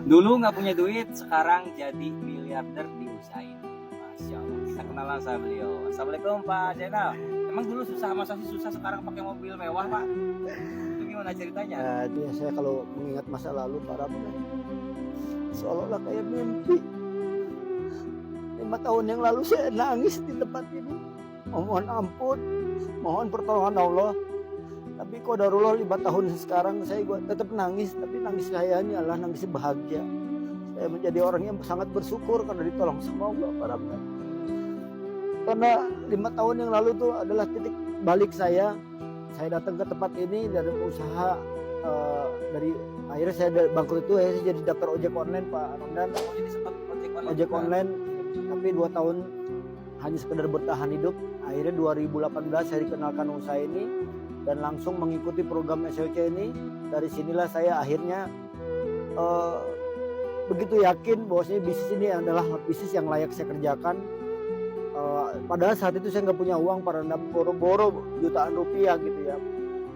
Dulu nggak punya duit, sekarang jadi miliarder di usaha ini. Masya Allah. Kita kenalan sama beliau. Assalamualaikum Pak Zainal. Emang dulu susah, masa sih susah sekarang pakai mobil mewah Pak? Itu gimana ceritanya? Jadi saya kalau mengingat masa lalu para seolah-olah kayak mimpi. 5 tahun yang lalu saya nangis di tempat ini. Mohon ampun, mohon pertolongan Allah. Tapi qadarullah 5 tahun sekarang saya tetap nangis, tapi nangis saya ini adalah nangis bahagia. Saya menjadi orang yang sangat bersyukur karena ditolong sama Allah para Karena 5 tahun yang lalu itu adalah titik balik saya. Saya datang ke tempat ini dari usaha dari akhirnya saya bangkrut itu saya jadi daftar ojek online Pak Ramdan. Jadi sempat Ojek online tapi 2 tahun hanya sekedar bertahan hidup. Akhirnya 2018 saya dikenalkan usaha ini dan langsung mengikuti program SOC ini. Dari sinilah saya akhirnya begitu yakin bahwasanya bisnis ini adalah bisnis yang layak saya kerjakan. Padahal saat itu saya nggak punya uang, para boro-boro jutaan rupiah gitu ya.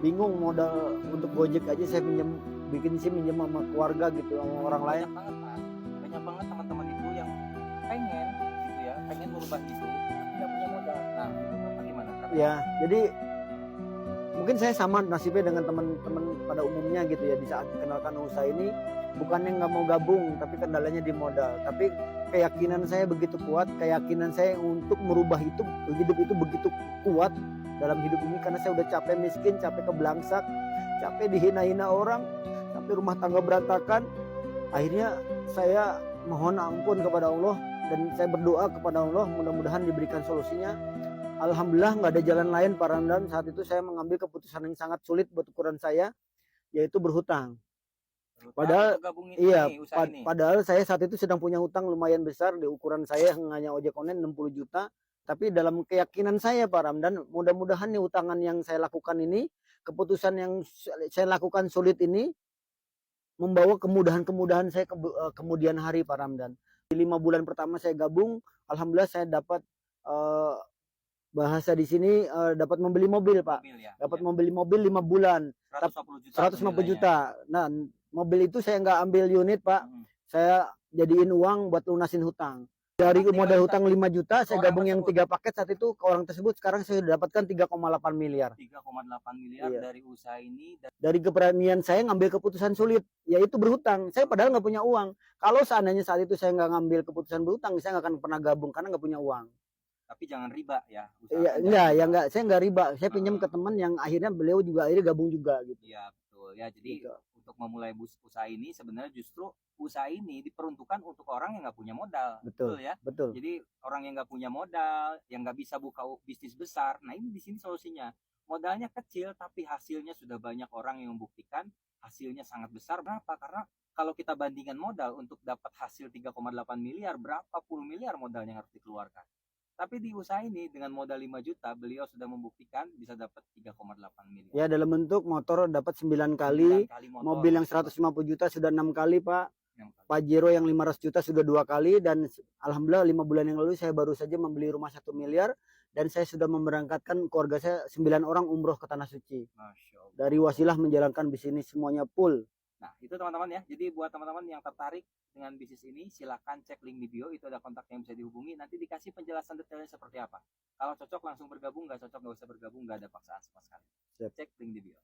Bingung modal untuk Gojek aja saya bikin SIM minjem sama keluarga gitu, sama orang lain. Banyak banget Pak. Banyak banget teman-teman itu yang pengen gitu ya, pengen merubah itu, tidak punya modal. Nah, itu Bapak gimana? Ya, jadi mungkin saya sama nasibnya dengan teman-teman pada umumnya gitu ya. Di saat dikenalkan usaha ini bukannya nggak mau gabung, tapi kendalanya di modal. Tapi keyakinan saya begitu kuat, keyakinan saya untuk merubah hidup itu begitu kuat dalam hidup ini, karena saya udah capek miskin, capek kebelangsak, capek dihina-hina orang, sampai rumah tangga berantakan. Akhirnya saya mohon ampun kepada Allah dan saya berdoa kepada Allah, mudah-mudahan diberikan solusinya. Alhamdulillah nggak ada jalan lain Pak Ramdan. Saat itu saya mengambil keputusan yang sangat sulit buat ukuran saya, yaitu berhutang. Padahal iya, padahal saya saat itu sedang punya hutang lumayan besar. Di ukuran saya hanya ojek online 60 juta. Tapi dalam keyakinan saya Pak Ramdan, mudah-mudahan nih utangan yang saya lakukan ini, keputusan yang saya lakukan sulit ini membawa kemudahan-kemudahan saya kemudian hari Pak Ramdan. Di 5 bulan pertama saya gabung, alhamdulillah saya dapat bahasa di sini dapat membeli mobil Pak. Dapat membeli mobil 5 bulan. 150 juta. Nah, mobil itu saya nggak ambil unit Pak. Saya jadiin uang buat lunasin hutang. Dari modal hutang 5 juta, saya gabung yang 3 paket saat itu ke orang tersebut. Sekarang saya sudah dapatkan 3,8 miliar. 3,8 miliar iya. Dari usaha ini. Dari keberanian saya ngambil keputusan sulit, yaitu berhutang. Saya padahal nggak punya uang. Kalau seandainya saat itu saya nggak ngambil keputusan berhutang, saya nggak akan pernah gabung karena nggak punya uang. Tapi jangan riba ya. Iya, enggak, saya nggak riba. Saya pinjam ke teman yang akhirnya beliau juga akhirnya gabung juga gitu. Iya, betul. Ya, jadi gitu. Untuk memulai usaha ini sebenarnya justru usaha ini diperuntukkan untuk orang yang nggak punya modal. Betul ya? Betul. Jadi orang yang nggak punya modal, yang nggak bisa buka bisnis besar. Nah, ini di sini solusinya. Modalnya kecil tapi hasilnya sudah banyak orang yang membuktikan hasilnya sangat besar. Kenapa? Karena kalau kita bandingkan modal untuk dapat hasil 3,8 miliar, berapa puluh miliar modalnya yang harus dikeluarkan. Tapi di usaha ini dengan modal 5 juta beliau sudah membuktikan bisa dapat 3,8 miliar. Ya, dalam bentuk motor dapat 9 kali, mobil yang 150 juta sudah 6 kali Pak. Pajero yang 500 juta sudah 2 kali, dan alhamdulillah 5 bulan yang lalu saya baru saja membeli rumah 1 miliar dan saya sudah memberangkatkan keluarga saya 9 orang umroh ke Tanah Suci. Dari wasilah menjalankan bisnis semuanya full. Nah, itu teman-teman ya. Jadi buat teman-teman yang tertarik dengan bisnis ini, silakan cek link di bio, itu ada kontak yang bisa dihubungi. Nanti dikasih penjelasan detailnya seperti apa. Kalau cocok langsung bergabung, nggak cocok nggak usah bergabung, nggak ada paksaan sama sekali. Cek link di bio.